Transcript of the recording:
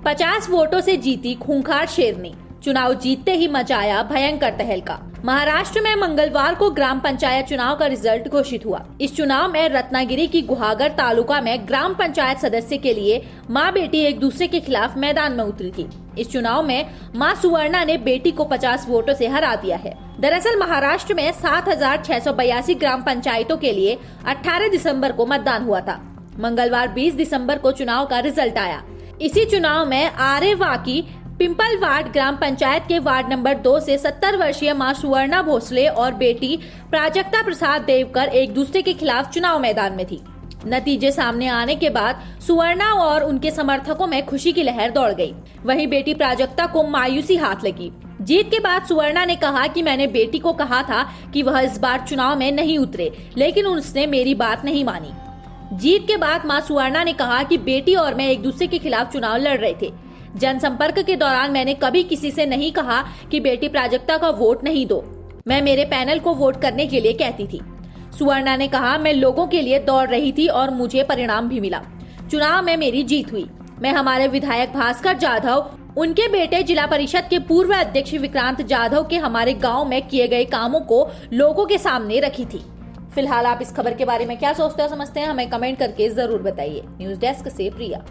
50 वोटों से जीती खूंखार शेरनी, चुनाव जीतते ही मचाया भयंकर तहलका। महाराष्ट्र में मंगलवार को ग्राम पंचायत चुनाव का रिजल्ट घोषित हुआ। इस चुनाव में रत्नागिरी की गुहागर तालुका में ग्राम पंचायत सदस्य के लिए मां बेटी एक दूसरे के खिलाफ मैदान में उतरी थी। इस चुनाव में मां सुवर्णा ने बेटी को 50 वोटों से हरा दिया है। दरअसल महाराष्ट्र में 7,682 ग्राम पंचायतों के लिए 18 दिसंबर को मतदान हुआ था। मंगलवार 20 दिसंबर को चुनाव का रिजल्ट आया। इसी चुनाव में आरेवाकी पिंपलवाड़ ग्राम पंचायत के वार्ड नंबर 2 से 70 वर्षीय मां सुवर्णा भोसले और बेटी प्राजक्ता प्रसाद देवकर एक दूसरे के खिलाफ चुनाव मैदान में थी। नतीजे सामने आने के बाद सुवर्णा और उनके समर्थकों में खुशी की लहर दौड़ गई। वहीं बेटी प्राजक्ता को मायूसी हाथ लगी। जीत के बाद सुवर्णा ने कहा कि मैंने बेटी को कहा था कि वह इस बार चुनाव में नहीं उतरे, लेकिन उसने मेरी बात नहीं मानी। जीत के बाद मां सुवर्णा ने कहा कि बेटी और मैं एक दूसरे के खिलाफ चुनाव लड़ रहे थे। जनसंपर्क के दौरान मैंने कभी किसी से नहीं कहा कि बेटी प्राजक्ता का वोट नहीं दो, मैं मेरे पैनल को वोट करने के लिए कहती थी। सुवर्णा ने कहा, मैं लोगों के लिए दौड़ रही थी और मुझे परिणाम भी मिला। चुनाव में मेरी जीत हुई। मैं हमारे विधायक भास्कर जाधव, उनके बेटे जिला परिषद के पूर्व अध्यक्ष विक्रांत जाधव के हमारे गाँव में किए गए कामों को लोगों के सामने रखी थी। फिलहाल आप इस खबर के बारे में क्या सोचते हो, समझते हैं, हमें कमेंट करके जरूर बताइए। न्यूज डेस्क से प्रिया।